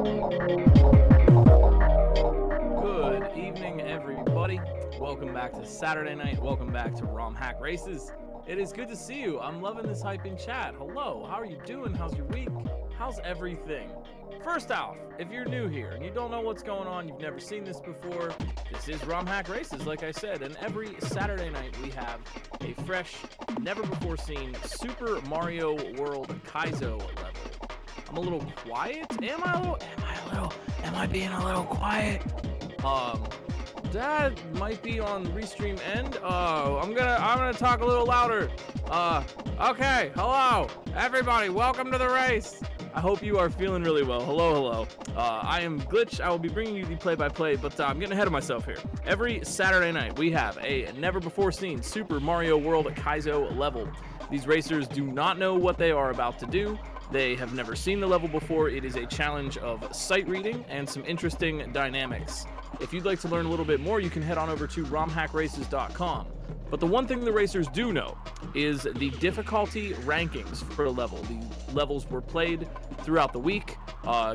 Good evening, everybody. Welcome back to Saturday night. Welcome back to ROM Hack Races. It is good to see you. I'm loving this hyping chat. Hello, how are you doing? How's your week? How's everything? First off, if you're new here and you don't know what's going on, you've never seen this before, this is ROM Hack Races, like I said, and every Saturday night we have a fresh, never-before-seen Super Mario World Kaizo level. I'm a little quiet. Am I being a little quiet? That might be on the restream end. I'm gonna talk a little louder. Okay, hello, everybody, welcome to the race. I hope you are feeling really well. Hello. I am Glitch. I will be bringing you the play-by-play, but I'm getting ahead of myself here. Every Saturday night, we have a never-before-seen Super Mario World Kaizo level. These racers do not know what they are about to do. They have never seen the level before. It is a challenge of sight reading and some interesting dynamics. If you'd like to learn a little bit more, you can head on over to romhackraces.com. But the one thing the racers do know is the difficulty rankings for a level. The levels were played throughout the week,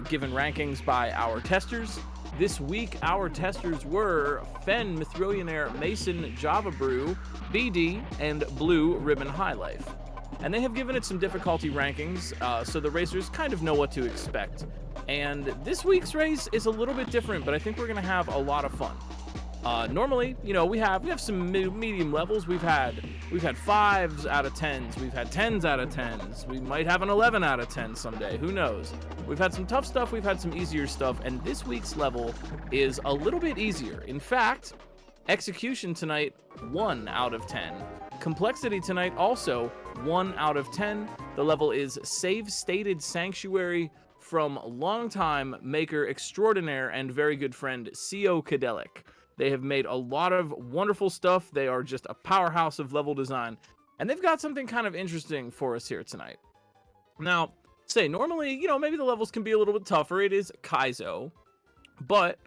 given rankings by our testers. This week, our testers were Fen, Mithrillionaire, Mason, Java Brew, BD, and Blue Ribbon High Life. And they have given it some difficulty rankings, so the racers kind of know what to expect. And this week's race is a little bit different, but I think we're going to have a lot of fun. Normally, you know, we have some medium levels. We've had 5s out of 10s. We've had 10s out of 10s. We might have an 11 out of 10 someday. Who knows? We've had some tough stuff. We've had some easier stuff. And this week's level is a little bit easier. In fact, execution tonight, 1 out of 10. Complexity tonight, also 1 out of 10. The level is Savestated Sanctuary from longtime maker extraordinaire and very good friend Co Kadelic. They have made a lot of wonderful stuff. They are just a powerhouse of level design, and they've got something kind of interesting for us here tonight. Now, normally, you know, maybe the levels can be a little bit tougher. It is Kaizo, but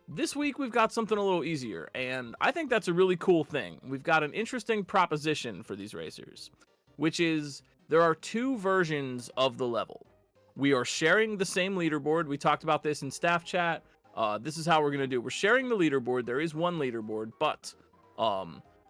this week we've got something a little easier, and I think that's a really cool thing. We've got an interesting proposition for these racers, which is there are 2 versions of the level. We are sharing the same leaderboard. We talked about this in staff chat. This is how we're going to do it. We're sharing the leaderboard. There is one leaderboard, but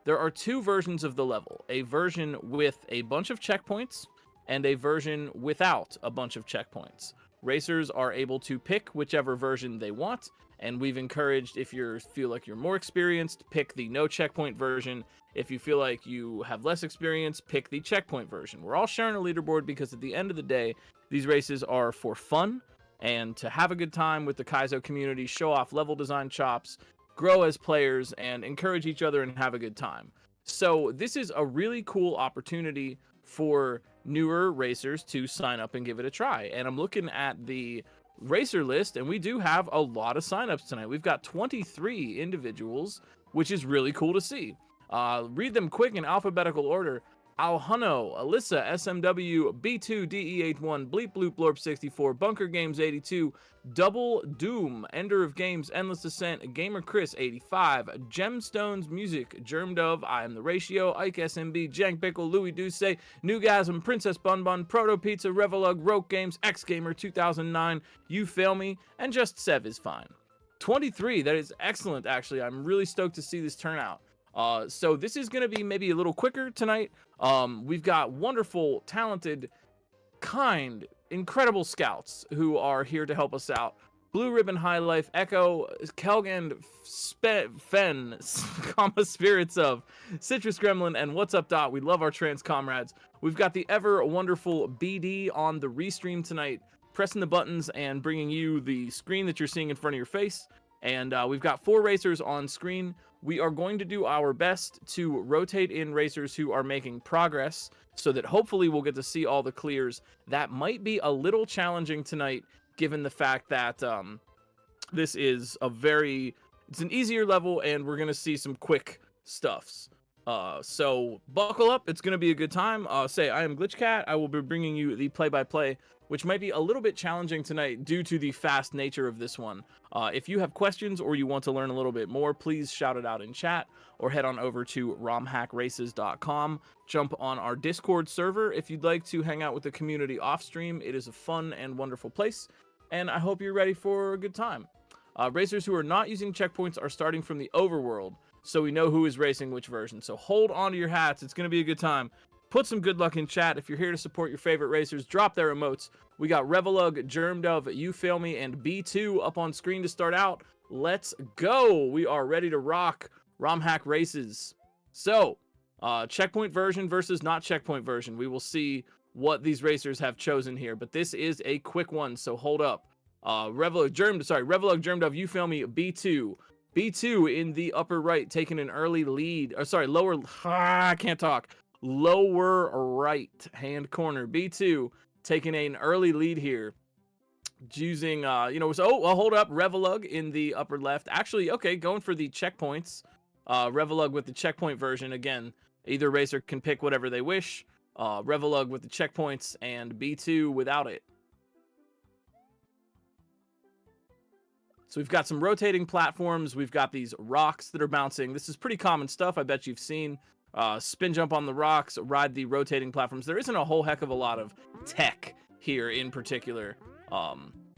there are 2 versions of the level. A version with a bunch of checkpoints and a version without a bunch of checkpoints. Racers are able to pick whichever version they want, and we've encouraged, if you feel like you're more experienced, pick the no checkpoint version. If you feel like you have less experience, pick the checkpoint version. We're all sharing a leaderboard because at the end of the day, these races are for fun and to have a good time with the Kaizo community, show off level design chops, grow as players, and encourage each other and have a good time. So this is a really cool opportunity for newer racers to sign up and give it a try. And I'm looking at the racer list, and we do have a lot of signups tonight. We've got 23 individuals, which is really cool to see. Read them quick in alphabetical order. Alhuno, Alyssa, SMW, B2, DE81, Bleep Bloop Blorp 64, Bunker Games 82, Double Doom, Ender of Games, Endless Descent, Gamer Chris 85, Gemstones Music, Germ Dove, I Am the Ratio, Ike SMB, Jank Pickle, Louis Duce, Newgasm, Princess Bun Bun, Proto Pizza, Revelug, Roke Games, X Gamer 2009, You Fail Me, and Just Sev is fine. 23, that is excellent actually. I'm really stoked to see this turnout. So this is going to be maybe a little quicker tonight. We've got wonderful, talented, kind, incredible scouts who are here to help us out. Blue Ribbon High Life, Echo, Kelgand, Fen, Spirits of, Citrus Gremlin, and What's Up Dot. We love our trans comrades. We've got the ever wonderful BD on the restream tonight, pressing the buttons and bringing you the screen that you're seeing in front of your face. And we've got 4 racers on screen. We are going to do our best to rotate in racers who are making progress so that hopefully we'll get to see all the clears. That might be a little challenging tonight, given the fact that this is it's an easier level and we're going to see some quick stuffs. So buckle up. It's going to be a good time. I am GlitchCat. I will be bringing you the play-by-play, which might be a little bit challenging tonight due to the fast nature of this one. If you have questions or you want to learn a little bit more, please shout it out in chat or head on over to romhackraces.com. Jump on our Discord server if you'd like to hang out with the community off stream. It is a fun and wonderful place. and I hope you're ready for a good time. Racers who are not using checkpoints are starting from the overworld, so we know who is racing which version. So hold on to your hats. It's going to be a good time. Put some good luck in chat. If you're here to support your favorite racers, drop their emotes. We got Revelug, Germdove, You Fail Me, and B2 up on screen to start out. Let's go. We are ready to rock RomHack races. So, checkpoint version versus not checkpoint version. We will see what these racers have chosen here, but this is a quick one, so hold up. Revelug, Germdove, You Fail Me, B2. B2 in the upper right, taking an early lead. Or sorry, lower, I can't talk. Lower right hand corner. B2 taking an early lead here. Using, hold up. Revelug in the upper left. Actually, okay, going for the checkpoints. Revelug with the checkpoint version. Again, either racer can pick whatever they wish. Revelug with the checkpoints and B2 without it. So we've got some rotating platforms. We've got these rocks that are bouncing. This is pretty common stuff. I bet you've seen spin jump on the rocks, ride the rotating platforms. There isn't a whole heck of a lot of tech here in particular,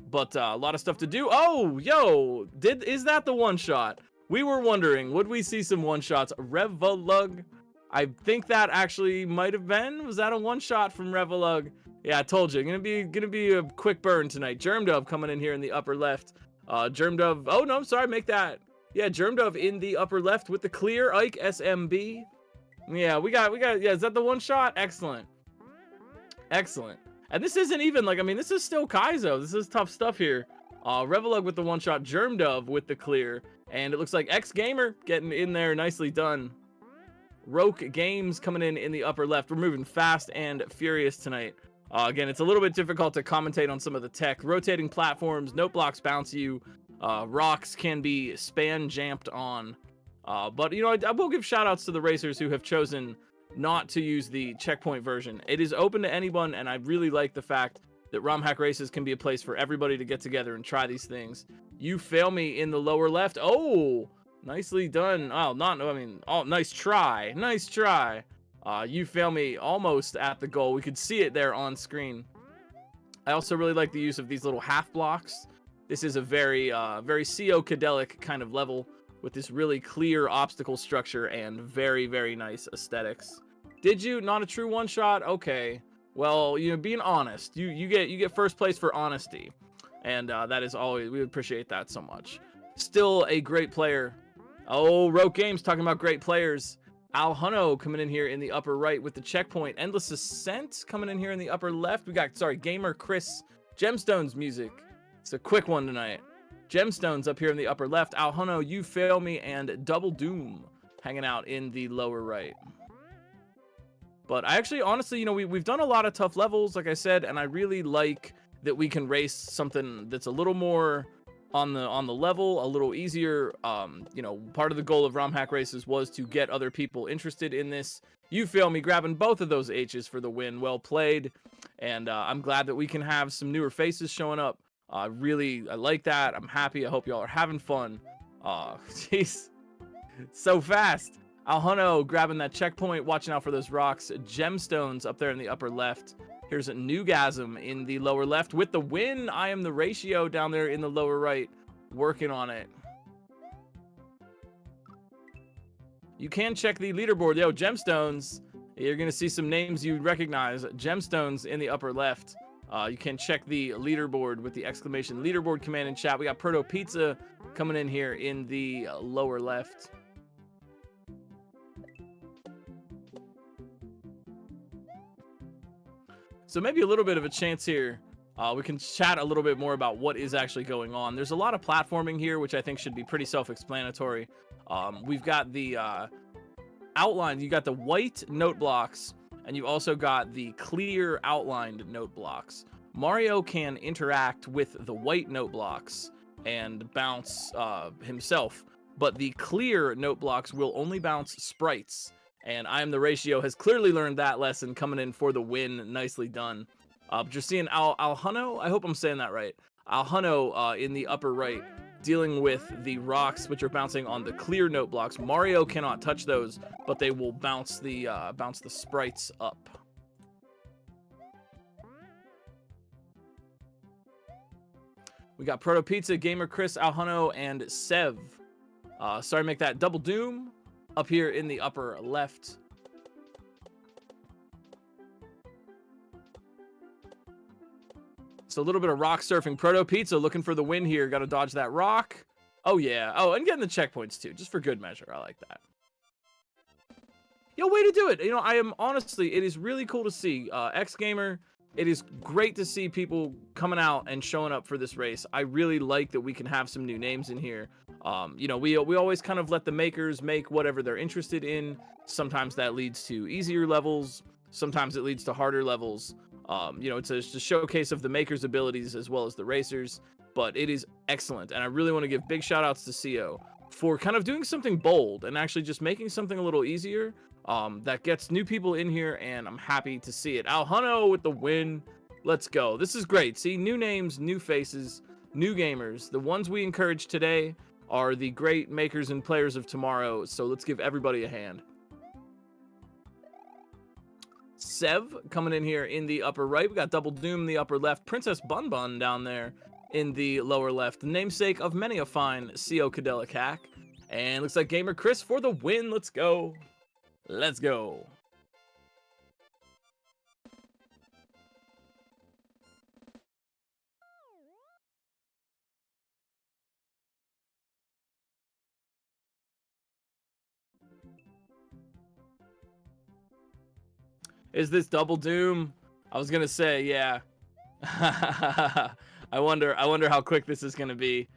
but a lot of stuff to do. Oh, yo, is that the one shot? We were wondering, would we see some one shots? Revelug, I think that actually might have been. Was that a one shot from Revelug? Yeah, I told you, gonna be a quick burn tonight. Germdove coming in here in the upper left. Germdove, oh no, I'm sorry, make that. Yeah, Germdove in the upper left with the clear. Ike SMB. Yeah, we got, yeah, is that the one shot? Excellent. Excellent. And this isn't even like, I mean, this is still Kaizo. This is tough stuff here. Revelug with the one shot, Germdove with the clear. And it looks like X Gamer getting in there, nicely done. Roke Games coming in the upper left. We're moving fast and furious tonight. Again, it's a little bit difficult to commentate on some of the tech. Rotating platforms, note blocks bounce you, rocks can be span jamped on. But, you know, I will give shout outs to the racers who have chosen not to use the checkpoint version. It is open to anyone, and I really like the fact that RomHack races can be a place for everybody to get together and try these things. You Fail Me in the lower left. Oh, nicely done. Oh, nice try. Nice try. You Fail Me almost at the goal. We could see it there on screen. I also really like the use of these little half blocks. This is a very CO-cadelic kind of level with this really clear obstacle structure and very, very nice aesthetics. Did you? Not a true one shot? Okay. Well, you know, being honest, you get first place for honesty, and that is always, we appreciate that so much. Still a great player. Oh, Roke Games talking about great players. Al Hunno coming in here in the upper right with the checkpoint. Endless Ascent coming in here in the upper left. We got, Gamer Chris. Gemstones music. It's a quick one tonight. Gemstones up here in the upper left. Al Hunno, You Fail Me, and Double Doom hanging out in the lower right. But I actually, honestly, you know, we've done a lot of tough levels, like I said, and I really like that we can race something that's a little more on the level, a little easier. You know, part of the goal of RomHack races was to get other people interested in this. You Fail Me, grabbing both of those H's for the win. Well played. And I'm glad that we can have some newer faces showing up. I like that. I'm happy. I hope y'all are having fun. Jeez, so fast. Al Hunno grabbing that checkpoint, watching out for those rocks. Gemstones up there in the upper left. Here's a Newgasm in the lower left with the win. I Am the Ratio down there in the lower right, working on it. You can check the leaderboard. Yo, Gemstones, you're going to see some names you recognize. Gemstones in the upper left. You can check the leaderboard with the exclamation leaderboard command in chat. We got Proto Pizza coming in here in the lower left. So maybe a little bit of a chance here. We can chat a little bit more about what is actually going on. There's a lot of platforming here, which I think should be pretty self-explanatory. We've got the outline. You got the white note blocks, and you've also got the clear outlined note blocks. Mario can interact with the white note blocks and bounce himself, but the clear note blocks will only bounce sprites. And I Am the Ratio has clearly learned that lesson, coming in for the win. Nicely done. But you're seeing Al Hunno, I hope I'm saying that right. Al Hunno in the upper right, dealing with the rocks, which are bouncing on the clear note blocks. Mario cannot touch those, but they will bounce the sprites up. We got Proto Pizza, Gamer Chris, Alhano, and Sev. Sorry to make that double doom up here in the upper left. So a little bit of rock surfing. Proto Pizza looking for the win here. Got to dodge that rock. Oh, yeah. Oh, and getting the checkpoints, too, just for good measure. I like that. Yo, way to do it. You know, I am honestly, it is really cool to see. X Gamer, it is great to see people coming out and showing up for this race. I really like that we can have some new names in here. You know, we always kind of let the makers make whatever they're interested in. Sometimes that leads to easier levels. Sometimes it leads to harder levels. You know, it's a showcase of the makers' abilities as well as the racers. But it is excellent, and I really want to give big shout outs to CO for kind of doing something bold and actually just making something a little easier that gets new people in here, and I'm happy to see it. Alhano with the win. Let's go. This is great. See, new names, new faces, new gamers. The ones we encourage today are the great makers and players of tomorrow, so let's give everybody a hand. Sev coming in here in the upper right. We got Double Doom in the upper left. Princess Bun Bun down there in the lower left, the namesake of many a fine CO Cadelic hack. And looks like Gamer Chris for the win. Let's go. Let's go. Is this Double Doom? I was gonna say, yeah. I wonder how quick this is gonna be.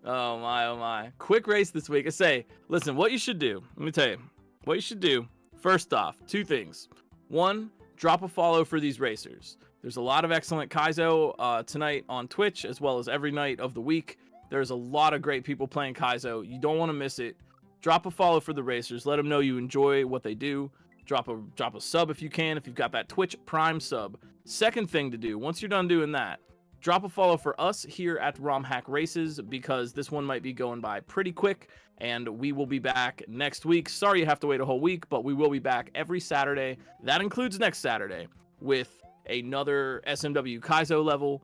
Oh my. Quick race this week. I say, listen, what you should do, let me tell you, what you should do, first off, two things. One, drop a follow for these racers. There's a lot of excellent Kaizo tonight on Twitch, as well as every night of the week. There's a lot of great people playing Kaizo. You don't want to miss it. Drop a follow for the racers. Let them know you enjoy what they do. Drop a sub if you can, if you've got that Twitch Prime sub. Second thing to do, once you're done doing that, drop a follow for us here at ROM Hack Races, because this one might be going by pretty quick, and we will be back next week. Sorry you have to wait a whole week, but we will be back every Saturday. That includes next Saturday with another SMW Kaizo level.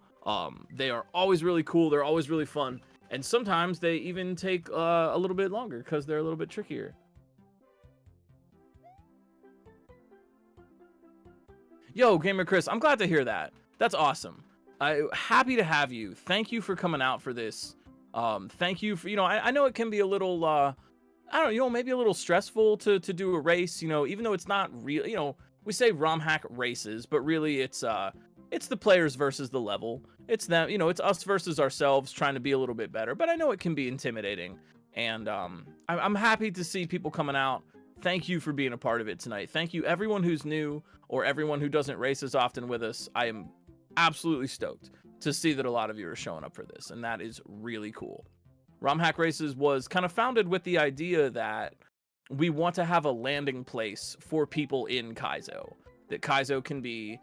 They are always really cool. They're always really fun. And sometimes they even take a little bit longer because they're a little bit trickier. Yo, Gamer Chris, I'm glad to hear that. That's awesome. Happy to have you. Thank you for coming out for this. Thank you for, you know, I know it can be a little, I don't know, you know, maybe a little stressful to do a race, you know, even though it's not real, you know, we say ROM Hack Races, but really it's the players versus the level. It's them, you know, it's us versus ourselves trying to be a little bit better, but I know it can be intimidating. And I'm happy to see people coming out. Thank you for being a part of it tonight. Thank you, everyone who's new or everyone who doesn't race as often with us. I am absolutely stoked to see that a lot of you are showing up for this, and that is really cool. ROM Hack Races was kind of founded with the idea that we want to have a landing place for people in Kaizo. That Kaizo can be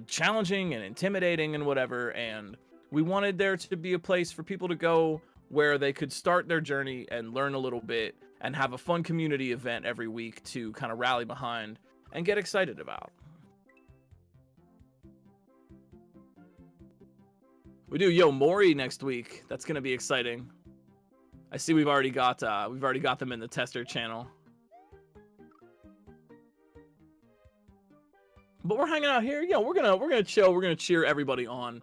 challenging and intimidating and whatever, and we wanted there to be a place for people to go where they could start their journey and learn a little bit and have a fun community event every week to kind of rally behind and get excited about. We do Yo Mori next week. That's gonna be exciting. I see we've already got them in the tester channel. But we're hanging out here. Yeah, we're gonna chill. We're gonna cheer everybody on.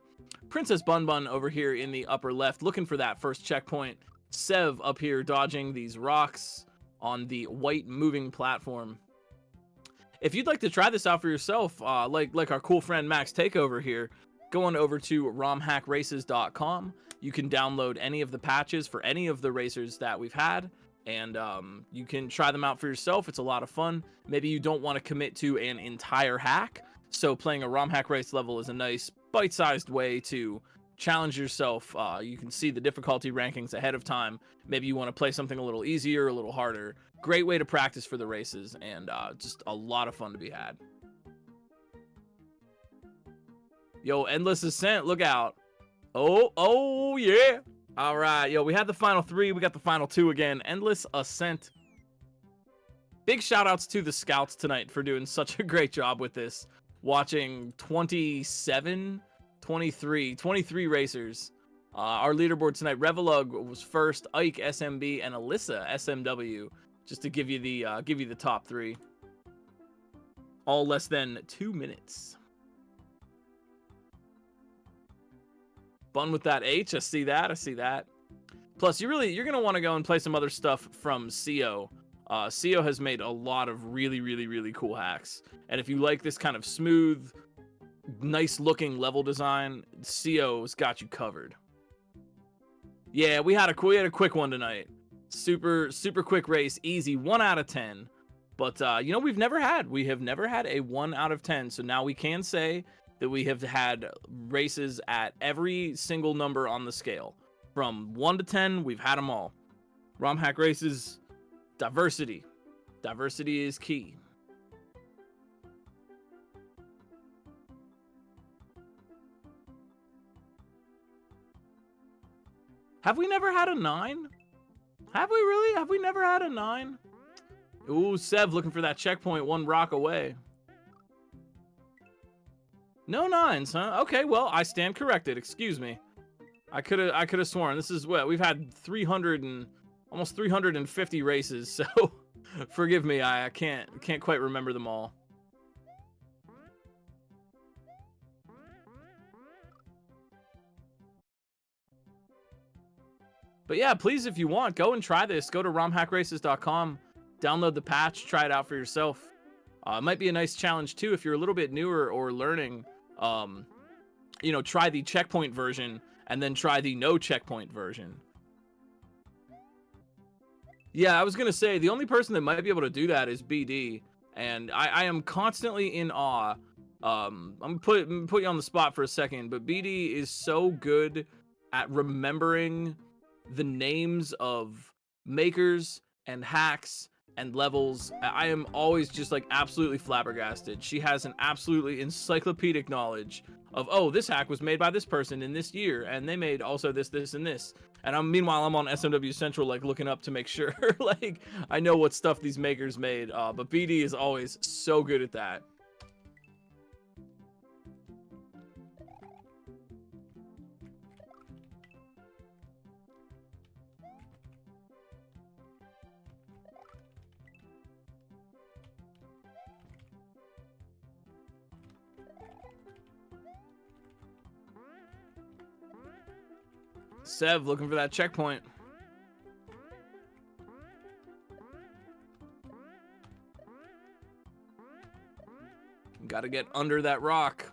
Princess Bun Bun over here in the upper left, looking for that first checkpoint. Sev up here dodging these rocks on the white moving platform. If you'd like to try this out for yourself, like our cool friend Max Takeover here, go on over to romhackraces.com. You can download any of the patches for any of the racers that we've had, and you can try them out for yourself. It's a lot of fun. Maybe you don't want to commit to an entire hack, so playing a ROM Hack Race level is a nice bite-sized way to challenge yourself. You can see the difficulty rankings ahead of time. Maybe you want to play something a little easier, a little harder. Great way to practice for the races, and just a lot of fun to be had. Yo, Endless Ascent, look out. Oh yeah. All right, yo, we had the final three. We got the final two again. Endless Ascent. Big shout outs to the scouts tonight for doing such a great job with this. Watching 23 racers Our leaderboard tonight, Revelug was first, Ike SMB, and Alyssa SMW, just to give you the top 3. All less than 2 minutes. Fun with that H. I see that. Plus, you're gonna want to go and play some other stuff from CO. CO has made a lot of really, really, really cool hacks. And if you like this kind of smooth, nice looking level design, CO's got you covered. Yeah, we had a quick one tonight. Super quick race, easy, 1 out of 10. But you know, we have never had a 1 out of 10. So now we can say that we have had races at every single number on the scale. From 1 to 10, we've had them all. ROM hack races, diversity. Diversity is key. Have we never had a 9? Have we really? Have we never had a 9? Ooh, Sev looking for that checkpoint 1 rock away. No 9s, huh? Okay, well, I stand corrected. Excuse me. I could have sworn. This is what we've had almost 350 races, so forgive me. I can't quite remember them all. But yeah, please, if you want, go and try this. Go to romhackraces.com, download the patch, try it out for yourself. It might be a nice challenge too if you're a little bit newer or learning. You know, try the checkpoint version and then try the no checkpoint version. Yeah, I was gonna say the only person that might be able to do that is BD, and I am constantly in awe. I'm gonna put you on the spot for a second, but BD is so good at remembering the names of makers and hacks and levels. I am always just like absolutely flabbergasted. She has an absolutely encyclopedic knowledge of, oh, this hack was made by this person in this year, and they made also this, and this. And meanwhile, I'm on SMW Central, like looking up to make sure, like I know what stuff these makers made. But BD is always so good at that. Sev looking for that checkpoint. Gotta get under that rock.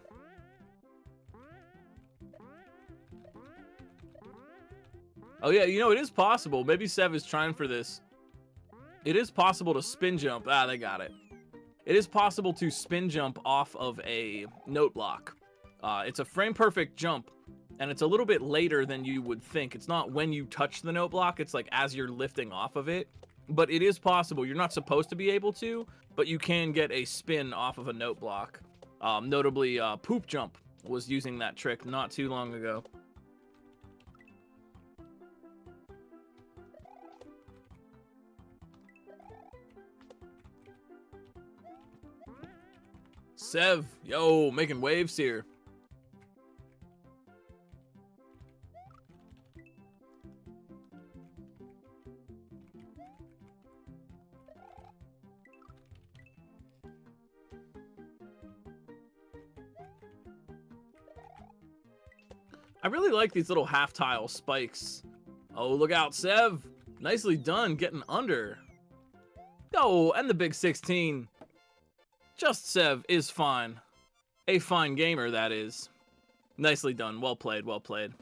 Oh yeah, you know, it is possible. Maybe Sev is trying for this. It is possible to spin jump. Ah, they got it. It is possible to spin jump off of a note block. It's a frame perfect jump, and it's a little bit later than you would think. It's not when you touch the note block, it's like as you're lifting off of it. But it is possible. You're not supposed to be able to, but you can get a spin off of a note block. Notably, Poop Jump was using that trick not too long ago. Sev, yo, making waves here. I really like these little half tile spikes. Oh, look out, Sev. Nicely done getting under. Oh, and the big 16. Just Sev is fine. A fine gamer, that is. Nicely done. Well played, well played.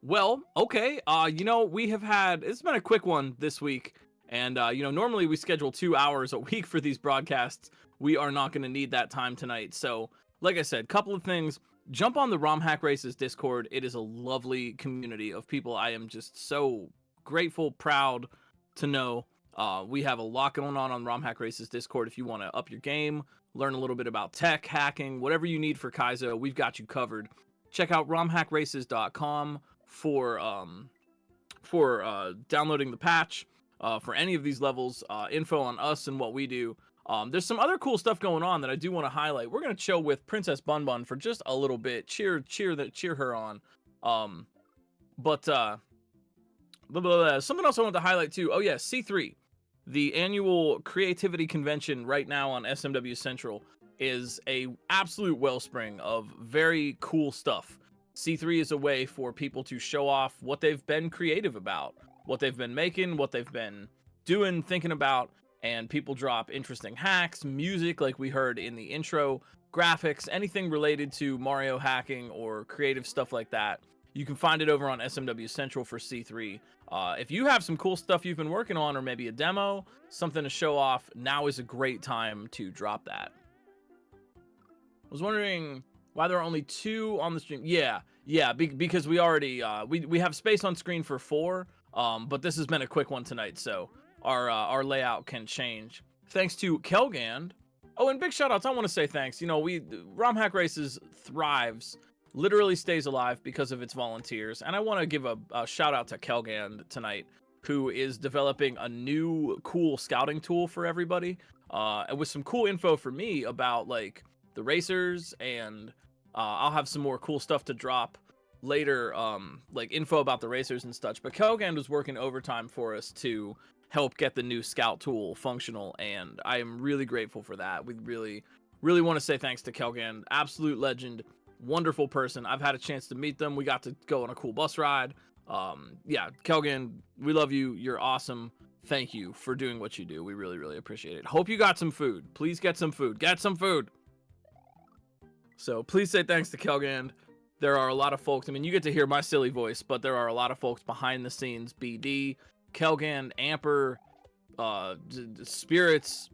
Well, okay. You know, we have had, it's been a quick one this week. And, you know, normally we schedule 2 hours a week for these broadcasts. We are not going to need that time tonight. So, like I said, couple of things. Jump on the ROM Hack Races Discord. It is a lovely community of people. I am just so grateful, proud to know. We have a lot going on ROM Hack Races Discord. If you want to up your game, learn a little bit about tech, hacking, whatever you need for Kaizo, we've got you covered. Check out romhackraces.com for downloading the patch for any of these levels, info on us and what we do. There's some other cool stuff going on that I do want to highlight. We're gonna chill with Princess Bun Bun for just a little bit. Cheer her on. But something else I wanted to highlight too. Oh yeah, C3, the annual creativity convention right now on SMW Central is a absolute wellspring of very cool stuff. C3 is a way for people to show off what they've been creative about, what they've been making, what they've been doing, thinking about, and people drop interesting hacks, music like we heard in the intro, graphics, anything related to Mario hacking or creative stuff like that. You can find it over on SMW Central for C3. If you have some cool stuff you've been working on, or maybe a demo, something to show off, now is a great time to drop that. I was wondering why there are only 2 on the stream. Yeah, because we already we have space on screen for 4, but this has been a quick one tonight, so our layout can change. Thanks to Kelgand. Oh, and big shout outs. I want to say thanks. You know, ROM Hack Races thrives, literally stays alive because of its volunteers, and I want to give a shout out to Kelgand tonight, who is developing a new cool scouting tool for everybody, and with some cool info for me about like the racers, and I'll have some more cool stuff to drop later, like info about the racers and such. But Kelgand was working overtime for us to help get the new scout tool functional, and I am really grateful for that. We really want to say thanks to Kelgand. Absolute legend, wonderful person. I've had a chance to meet them. We got to go on a cool bus ride. Yeah, Kelgand, we love you. You're awesome. Thank you for doing what you do. We really appreciate it. Hope you got some food. Please get some food. Get some food. So please say thanks to Kelgand. There are a lot of folks. I mean, you get to hear my silly voice, but there are a lot of folks behind the scenes. BD, Kelgand, Amper, Spirits,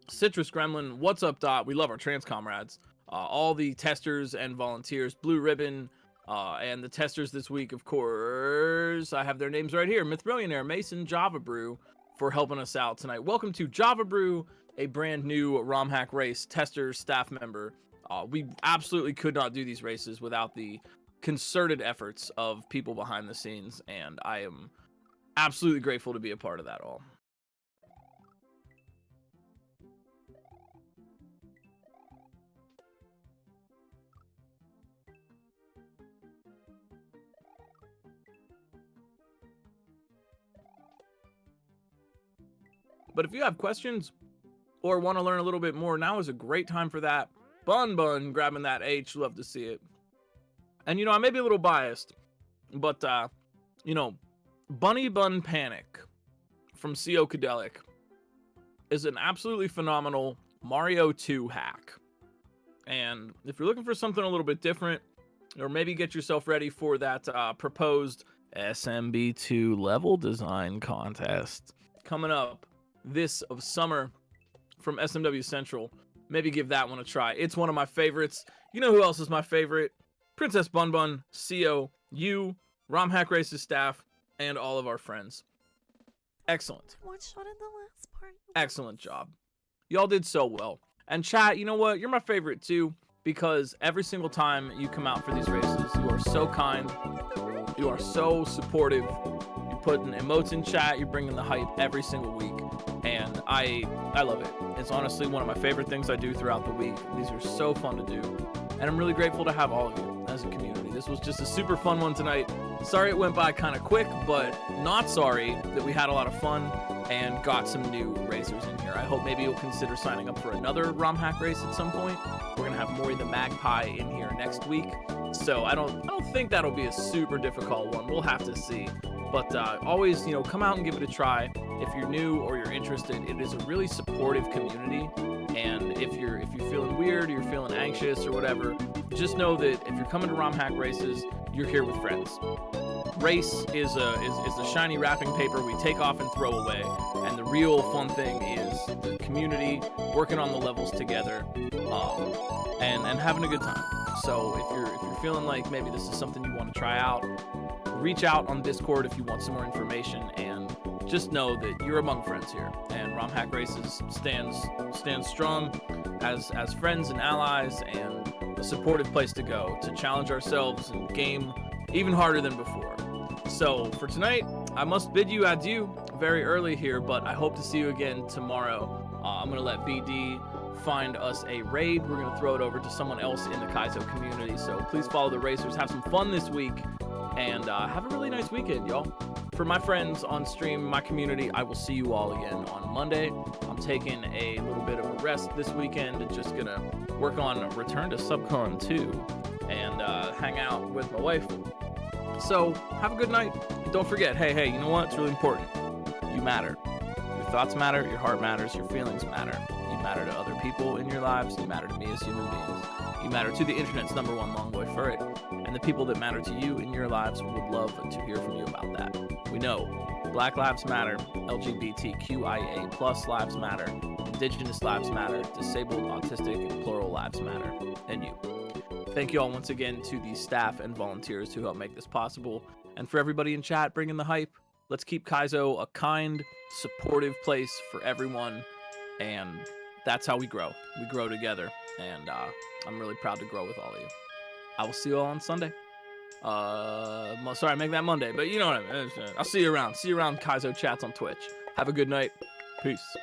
Citrus Gremlin, What's Up Dot. We love our trans comrades. All the testers and volunteers, Blue Ribbon, and the testers this week, of course. I have their names right here. Myth Millionaire, Mason, Java Brew, for helping us out tonight. Welcome to Java Brew, a brand new ROM Hack Race tester staff member. We absolutely could not do these races without the concerted efforts of people behind the scenes, and I am absolutely grateful to be a part of that all. But if you have questions or want to learn a little bit more, now is a great time for that. Bun grabbing that H, love to see it. And you know, I may be a little biased, but you know, Bunny Bun Panic from CO Cadelic is an absolutely phenomenal Mario 2 hack. And if you're looking for something a little bit different, or maybe get yourself ready for that proposed SMB2 level design contest coming up this summer from SMW Central, maybe give that one a try. It's one of my favorites. You know who else is my favorite? Princess Bun Bun, CO, you, ROM Hack Races staff, and all of our friends. Excellent. What shot in the last part? Excellent job. Y'all did so well. And chat, you know what? You're my favorite too, because every single time you come out for these races, you are so kind. You are so supportive. You put an emotes in chat. You're bringing the hype every single week. And I love it. It's honestly one of my favorite things I do throughout the week. These are so fun to do. And I'm really grateful to have all of you as a community. This was just a super fun one tonight. Sorry it went by kind of quick, but not sorry that we had a lot of fun and got some new racers in here. I hope maybe you'll consider signing up for another ROM Hack race at some point. We're gonna have Maury the Magpie in here next week. So I don't think that'll be a super difficult one. We'll have to see. But always, you know, come out and give it a try. If you're new or you're interested, it is a really supportive community. And if you're feeling weird, or you're feeling anxious or whatever, just know that if you're coming to ROM Hack races, you're here with friends. Race is a shiny wrapping paper we take off and throw away, and the real fun thing is the community working on the levels together, and having a good time. So if you're feeling like maybe this is something you want to try out, reach out on Discord if you want some more information, and just know that you're among friends here, and ROM Hack Races stands strong as friends and allies, and a supportive place to go to challenge ourselves and game even harder than before. So for tonight, I must bid you adieu very early here, but I hope to see you again tomorrow I'm gonna let BD find us a raid. We're gonna throw it over to someone else in the Kaizo community. So please follow the racers, have some fun this week, and have a really nice weekend, y'all. For my friends on stream, my community, I will see you all again on Monday. I'm taking a little bit of a rest this weekend and just gonna work on Return to Subcon 2 and hang out with my wife. So have a good night. And don't forget, hey, you know what? It's really important. You matter. Your thoughts matter, your heart matters, your feelings matter. You matter to other people in your lives. You matter to me as human beings. You matter to the internet's #1 long boy for it. And the people that matter to you in your lives would love to hear from you about that. We know Black Lives Matter, LGBTQIA+ lives matter, Indigenous lives matter, disabled, autistic, and plural lives matter, and you. Thank you all once again to the staff and volunteers who help make this possible. And for everybody in chat bringing the hype, let's keep Kaizo a kind, supportive place for everyone. And that's how we grow. We grow together. And I'm really proud to grow with all of you. I will see you all on Sunday. Sorry, I make that Monday, but you know what I mean. I'll see you around. See you around Kaizo chats on Twitch. Have a good night. Peace.